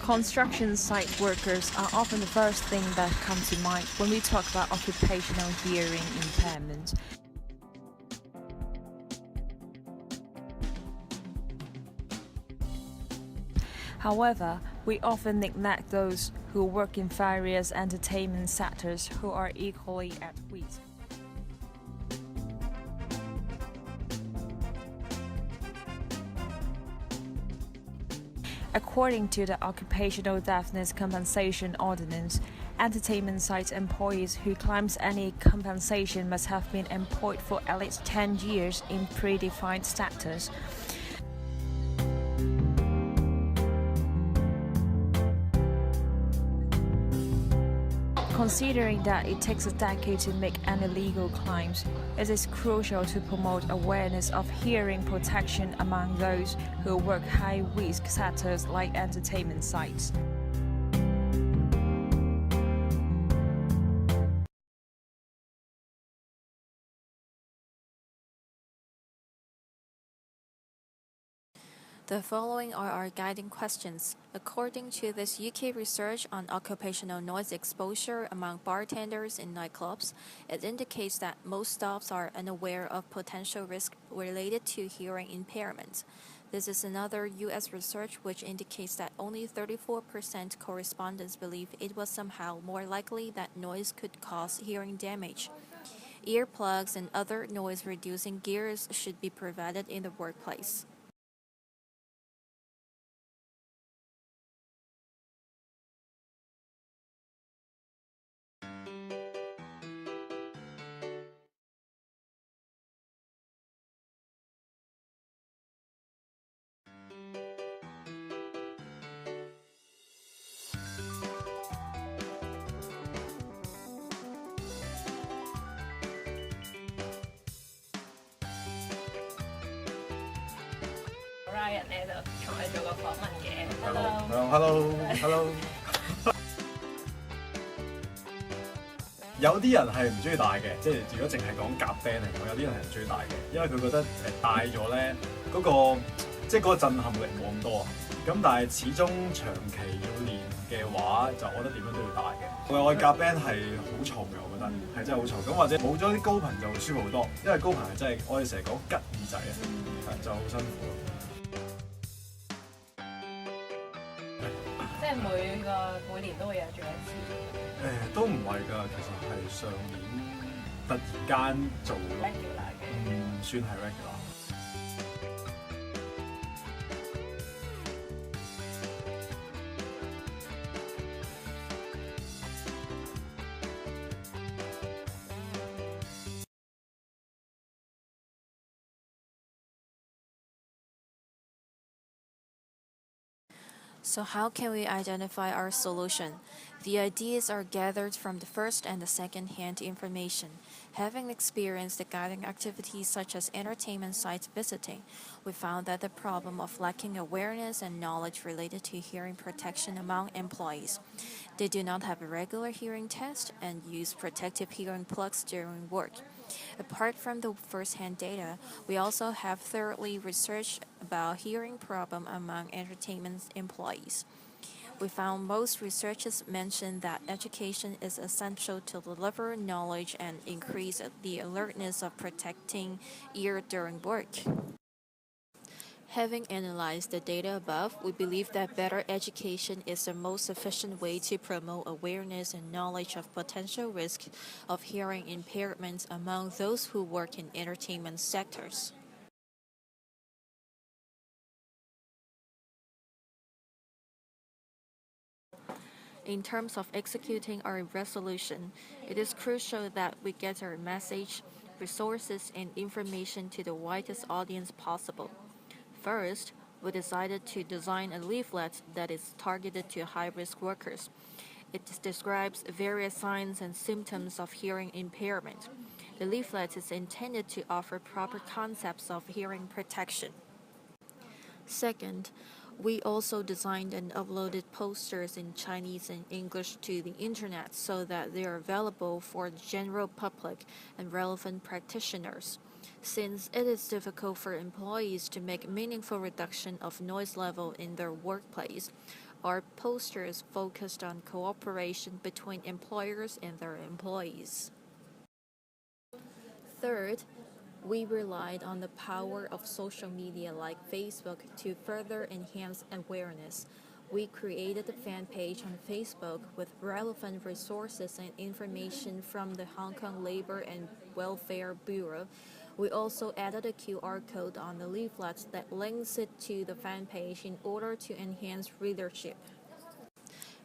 Construction site workers are often the first thing that comes to mind when we talk about occupational hearing impairment. However, we often neglect those who work in various entertainment sectors who are equally at risk. According to the Occupational Deafness Compensation Ordinance, entertainment site employees who claims any compensation must have been employed for at least 10 years in predefined sectors. Considering that it takes a decade to make any legal claims, it is crucial to promote awareness of hearing protection among those who work high-risk sectors like entertainment sites. The following are our guiding questions. According to this UK research on occupational noise exposure among bartenders in nightclubs, it indicates that most staffs are unaware of potential risk related to hearing impairment. This is another US research which indicates that only 34% correspondents believe it was somehow more likely that noise could cause hearing damage. Earplugs and other noise-reducing gears should be provided in the workplace. Ryan 咧就同佢做個訪問嘅。Hello。有啲人係唔中意戴嘅，即係如果淨係講夾 band 嚟講，有啲人係唔中意戴嘅，因為佢覺得戴咗咧嗰個即係嗰個震撼力冇咁多啊。咁但係始終長期要練嘅話，就我覺得點樣都要戴嘅。我夾 band 係好嘈嘅，我覺得係真係好嘈。咁或者冇咗啲高頻就舒服好多，因為高頻係真係我哋成日講吉耳仔啊，係就好辛苦咯。即係每年都會有做一次。都唔係㗎，其實係上年突然間做 regular 嘅，算係 regular。So how can we identify our solution? The ideas are gathered from the first and the second-hand information. Having experienced the guiding activities such as entertainment sites visiting, we found that the problem of lacking awareness and knowledge related to hearing protection among employees. They do not have a regular hearing test and use protective hearing plugs during work. Apart from the first-hand data, we also have thoroughly researched about hearing problem among entertainment employees. We found most researchers mention that education is essential to deliver knowledge and increase the alertness of protecting ear during work. Having analyzed the data above, we believe that better education is the most efficient way to promote awareness and knowledge of potential risk of hearing impairment among those who work in entertainment sectors. In terms of executing our resolution, it is crucial that we get our message, resources, and information to the widest audience possible. First, we decided to design a leaflet that is targeted to high-risk workers. It describes various signs and symptoms of hearing impairment. The leaflet is intended to offer proper concepts of hearing protection. Second, we also designed and uploaded posters in Chinese and English to the internet so that they are available for the general public and relevant practitioners. Since it is difficult for employees to make meaningful reduction of noise level in their workplace, Our posters focused on cooperation between employers and their employees. Third, we relied on the power of social media like Facebook to further enhance awareness. We created a fan page on Facebook with relevant resources and information from the Hong Kong Labor and Welfare Bureau. We also added a QR code on the leaflet that links it to the fan page in order to enhance readership.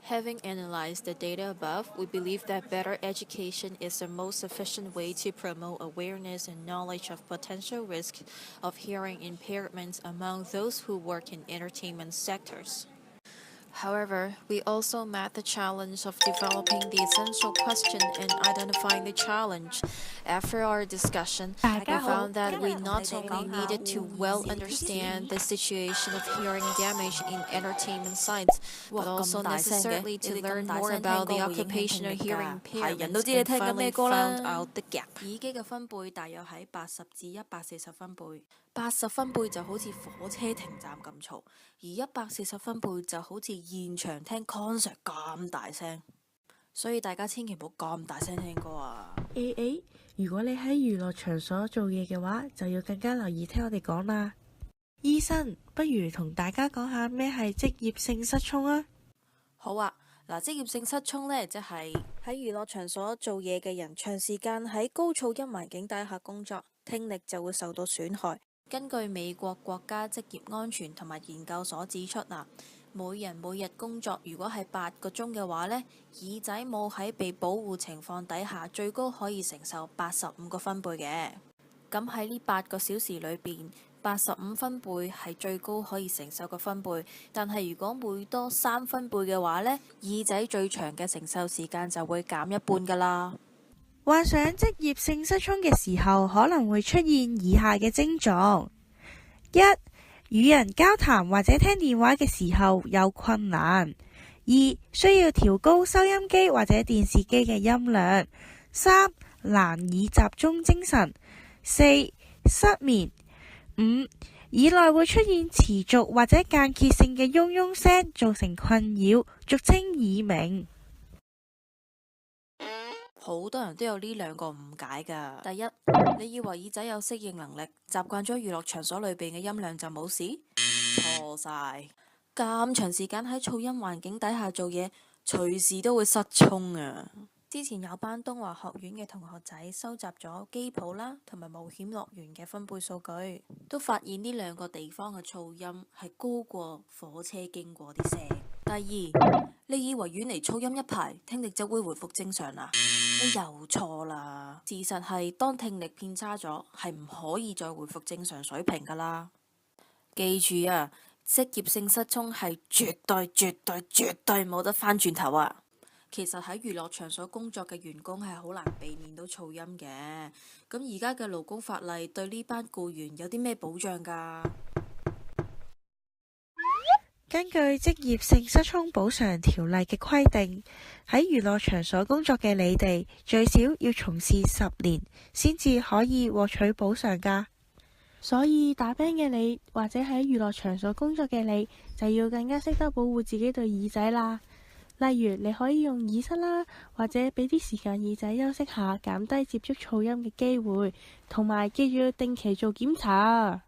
Having analyzed the data above, we believe that better education is the most efficient way to promote awareness and knowledge of potential risks of hearing impairments among those who work in entertainment sectors. However, we also met the challenge of developing the essential question and identifying the challenge. After our discussion, we found that we not only needed to well understand the situation of hearing damage in entertainment sites, but also necessarily to learn more about the occupational hearing impairments and finally found out the gap. 耳機嘅分貝大約喺80至140分貝，80分貝就好似火車停站咁嘈，而140分貝就好似現場聽 concert 咁大聲，所以大家千祈唔好咁大聲聽歌啊！如果你喺娛樂場所做嘢嘅話，就要更加留意聽我哋講啦。醫生，不如同大家講下咩係職業性失聰啊？好啊，嗱，職業性失聰呢，即係喺娛樂場所做嘢嘅人，長時間喺高噪音環境底下工作，聽力就會受到損害。根據美國國家職業安全同埋研究所指出啊，每人每日工作如果係8個鐘嘅話呢，耳仔冇喺被保護情況底下，最高可以承受85個分貝嘅。咁喺呢8個小時裏邊，85分貝係最高可以承受嘅分貝，但係如果每多3分貝嘅話呢，耳仔最長嘅承受時間就會減一半㗎啦。患上職業性失聰嘅時候，可能會出現以下嘅症狀：一、與人交談或者聽電話嘅時候有困難；二、需要調高收音機或者電視機嘅音量；三、難以集中精神；四、失眠；五、耳內會出現持續或者間歇性嘅嗡嗡聲，造成困擾，俗稱耳鳴。好多人都有呢兩個誤解㗎。第一，你以為耳仔有適應能力，習慣咗娛樂場所裏邊嘅音量就冇事？錯晒！咁長時間喺噪音環境底下做嘢，隨時都會失聰啊！之前有班東華學院嘅同學仔收集咗機鋪啦同埋冒險樂園嘅分貝數據，都發現呢兩個地方嘅噪音係高過火車經過啲聲。第二，你以為遠離噪音一排，聽力就會回復正常啦？你又錯啦！事實係當聽力變差咗，係唔可以再回復正常水平㗎啦。記住啊，職業性失聰係絕對冇得返轉頭啊！其實喺娛樂場所工作嘅員工係好難避免到噪音嘅。咁而家嘅勞工法例對呢班僱員有啲咩保障㗎？根據職業性失聰補償條例嘅規定，喺娛樂場所工作嘅你哋最少要從事10年，先至可以獲取補償㗎。所以打 band 嘅你，或者喺娛樂場所工作嘅你，就要更加識得保護自己對耳仔啦。例如，你可以用耳塞啦，或者俾啲時間耳仔休息下，減低接觸噪音嘅機會，同埋記住要定期做檢查。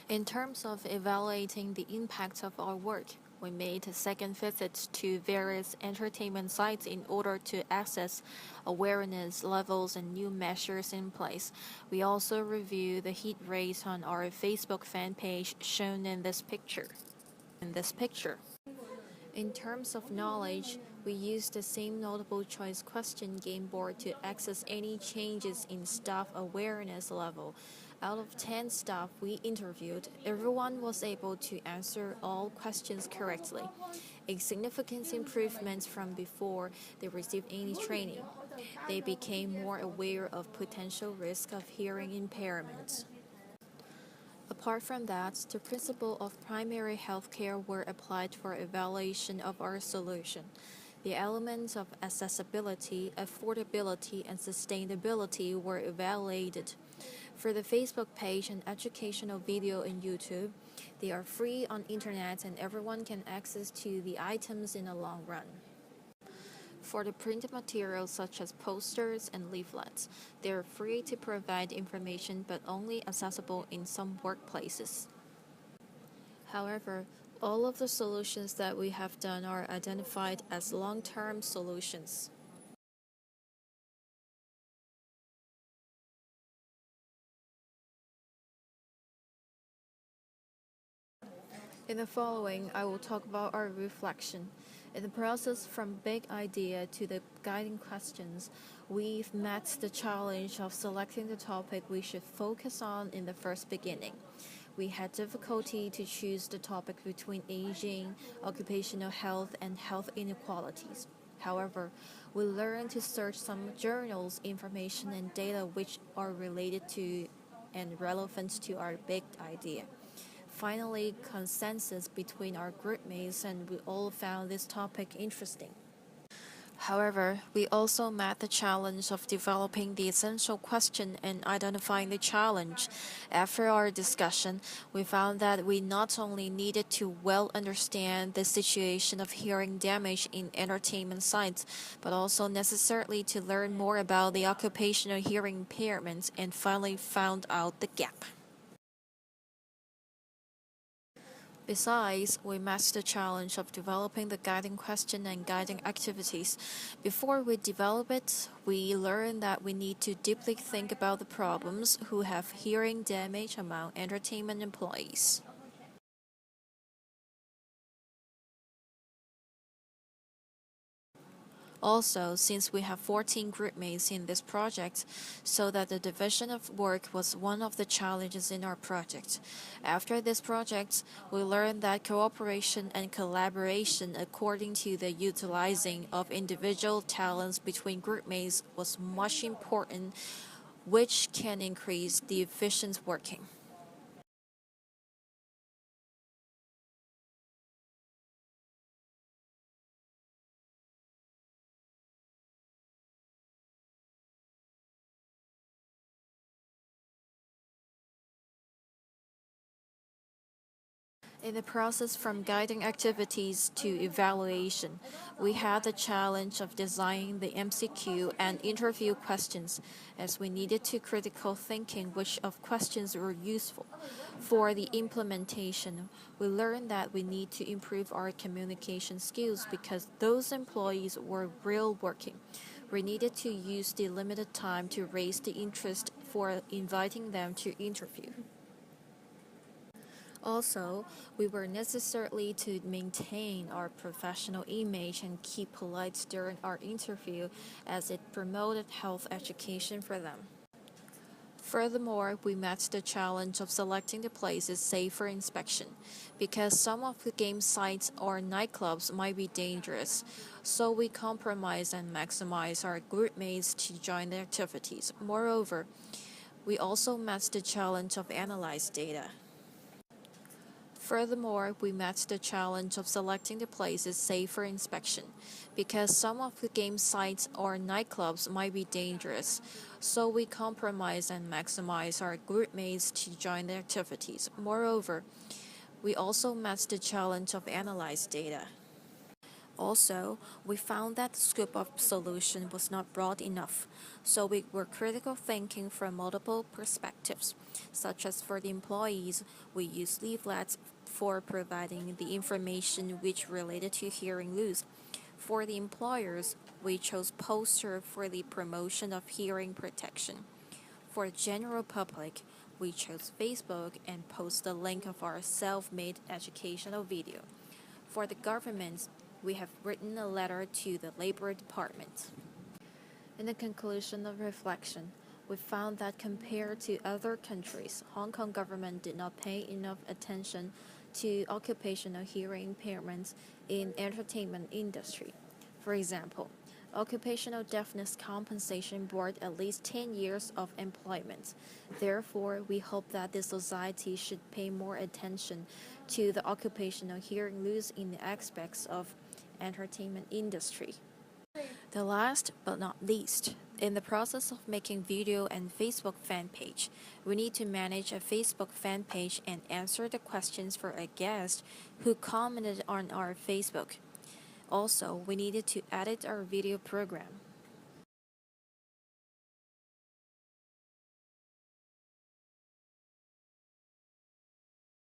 In terms of evaluating the impact of our work, we made second visits to various entertainment sites in order to assess awareness levels and new measures in place. We also reviewed the hit rates on our Facebook fan page shown in this picture. In terms of knowledge, we used the same notable choice question game board to access any changes in staff awareness level. Out of 10 staff we interviewed, everyone was able to answer all questions correctly, a significant improvement from before they received any training. They became more aware of potential risk of hearing impairment. Apart from that, the principles of primary health care were applied for evaluation of our solution. The elements of accessibility, affordability, and sustainability were evaluated. For the Facebook page and educational video in YouTube, they are free on internet and everyone can access to the items in the long run. For the printed materials such as posters and leaflets, they are free to provide information but only accessible in some workplaces. However, all of the solutions that we have done are identified as long-term solutions. In the following, I will talk about our reflection. In the process from big idea to the guiding questions, we've met the challenge of selecting the topic we should focus on in the first beginning. We had difficulty to choose the topic between aging, occupational health, and health inequalities. However, we learned to search some journals, information, and data which are related to and relevant to our big idea. Finally, consensus between our groupmates, and we all found this topic interesting. However, we also met the challenge of developing the essential question and identifying the challenge. After our discussion, we found that we not only needed to well understand the situation of hearing damage in entertainment sites, but also necessarily to learn more about the occupational hearing impairments and finally found out the gap. Besides, we met the challenge of developing the guiding question and guiding activities. Before we develop it, we learned that we need to deeply think about the problems who have hearing damage among entertainment employees. Also, since we have 14 groupmates in this project, so that the division of work was one of the challenges in our project. After this project, we learned that cooperation and collaboration according to the utilizing of individual talents between groupmates was much important, which can increase the efficient working. In the process from guiding activities to evaluation, we had the challenge of designing the MCQ and interview questions, as we needed to critical thinking which of questions were useful. For the implementation, we learned that we need to improve our communication skills because those employees were real working. We needed to use the limited time to raise the interest for inviting them to interview. Also, we were necessarily to maintain our professional image and keep polite during our interview as it promoted health education for them. Furthermore, we met the challenge of selecting the places safe for inspection, because some of the game sites or nightclubs might be dangerous, so we compromise and maximize our groupmates to join the activities. Moreover, we also met the challenge of analyze data. Furthermore, we met the challenge of selecting the places safe for inspection, because some of the game sites or nightclubs might be dangerous, so we compromise and maximize our groupmates to join the activities. Moreover, we also met the challenge of analyze data. Also, we found that the scope of solution was not broad enough, so we were critical thinking from multiple perspectives, such as for the employees, we used leaflets for providing the information which related to hearing loss. For the employers, we chose poster for the promotion of hearing protection. For the general public, we chose Facebook and post the link of our self-made educational video. For the government, we have written a letter to the Labor Department. In the conclusion of reflection, we found that compared to other countries, Hong Kong government did not pay enough attention to occupational hearing impairments in entertainment industry. For example, Occupational Deafness Compensation Board at least 10 years of employment. Therefore, we hope that the society should pay more attention to the occupational hearing loss in the aspects of entertainment industry. The last but not least, in the process of making video and Facebook fan page, we need to manage a Facebook fan page and answer the questions for a guest who commented on our Facebook. Also, we needed to edit our video program.